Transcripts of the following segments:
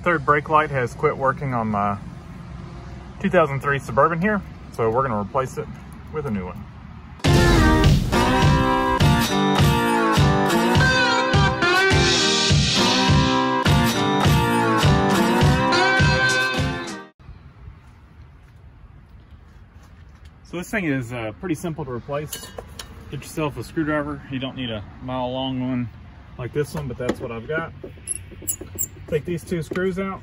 third brake light has quit working on my 2003 Suburban here, so we're going to replace it with a new one. So this thing is pretty simple to replace. Get yourself a screwdriver. You don't need a mile long one like this one, but that's what I've got. Take these two screws out.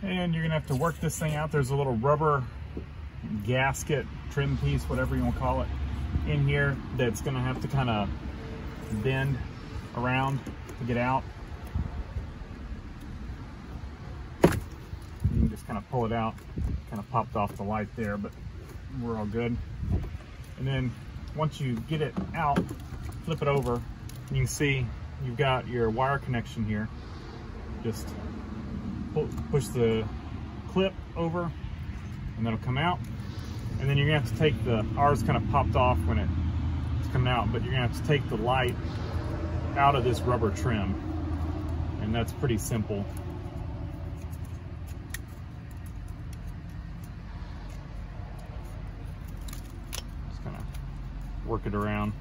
And you're gonna have to work this thing out. There's a little rubber gasket, trim piece, whatever you want to call it, in here that's gonna have to kind of bend around to get out. You can just kind of pull it out. Kind of popped off the light there, but we're all good. And then once you get it out, flip it over, you can see you've got your wire connection here. Just push the clip over and that'll come out. And then you're gonna have to take ours kind of popped off when it's coming out, but you're gonna have to take the light out of this rubber trim. And that's pretty simple. Just kind of work it around.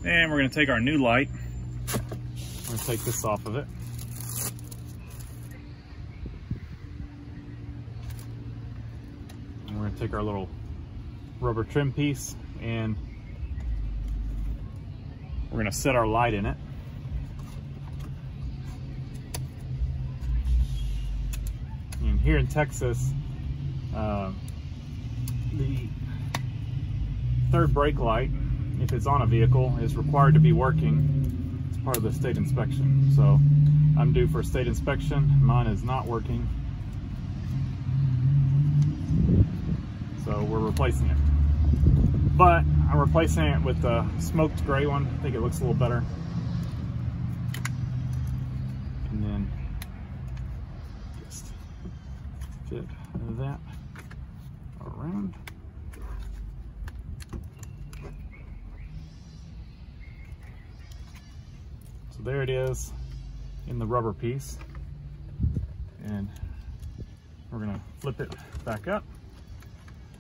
And we're going to take our new light. I'm going to take this off of it. And we're going to take our little rubber trim piece and we're going to set our light in it. And here in Texas, the third brake light, if it's on a vehicle, is required to be working as part of the state inspection. So I'm due for a state inspection. Mine is not working. So we're replacing it. But I'm replacing it with the smoked gray one. I think it looks a little better. And then just fit that around. So there it is in the rubber piece, and we're going to flip it back up.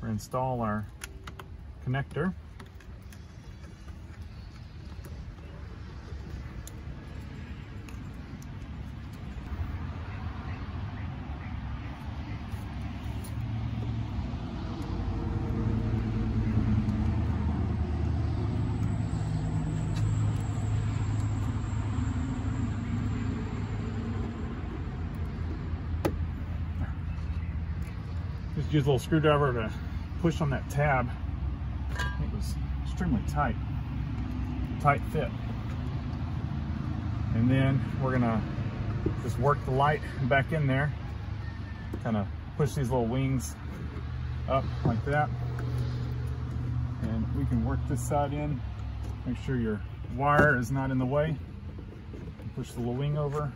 We're going to install our connector. Just use a little screwdriver to push on that tab. It was extremely tight fit. And then we're gonna just work the light back in there. Kind of push these little wings up like that. And we can work this side in. Make sure your wire is not in the way. Push the little wing over.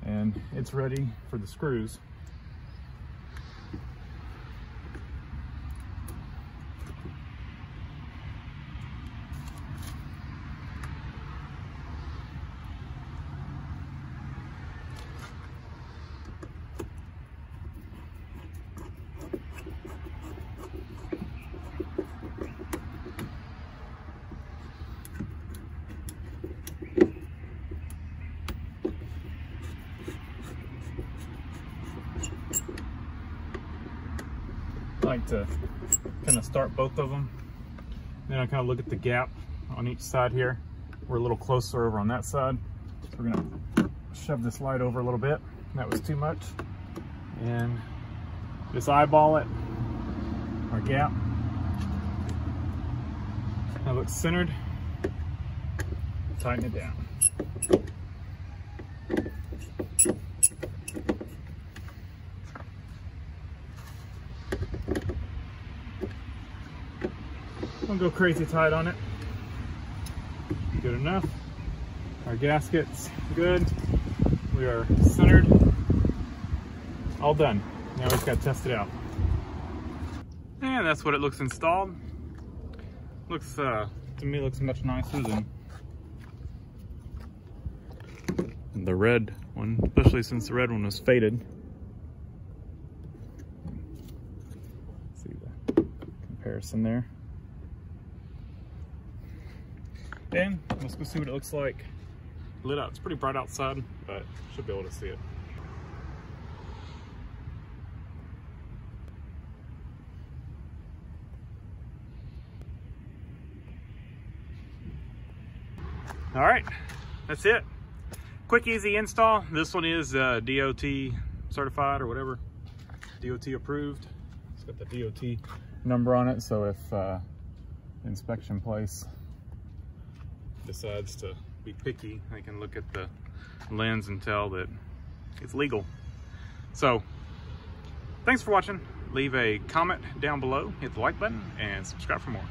And it's ready for the screws. I like to kind of start both of them. Then I kind of look at the gap on each side here. We're a little closer over on that side. So we're gonna shove this light over a little bit. That was too much. And just eyeball it, our gap. Now it looks centered. Tighten it down. Don't go crazy tight on it. Good enough. Our gasket's good. We are centered, all done. Now we just got to test it out. And that's what it looks installed. Looks, to me, looks much nicer than the red one, especially since the red one was faded. See the comparison there. And let's go see what it looks like lit up. It's pretty bright outside, but should be able to see it. All right, that's it. Quick, easy install. This one is DOT certified or whatever, DOT approved. It's got the DOT number on it, so if the inspection place decides to be picky, they can look at the lens and tell that it's legal. So, thanks for watching. Leave a comment down below, hit the like button, and subscribe for more.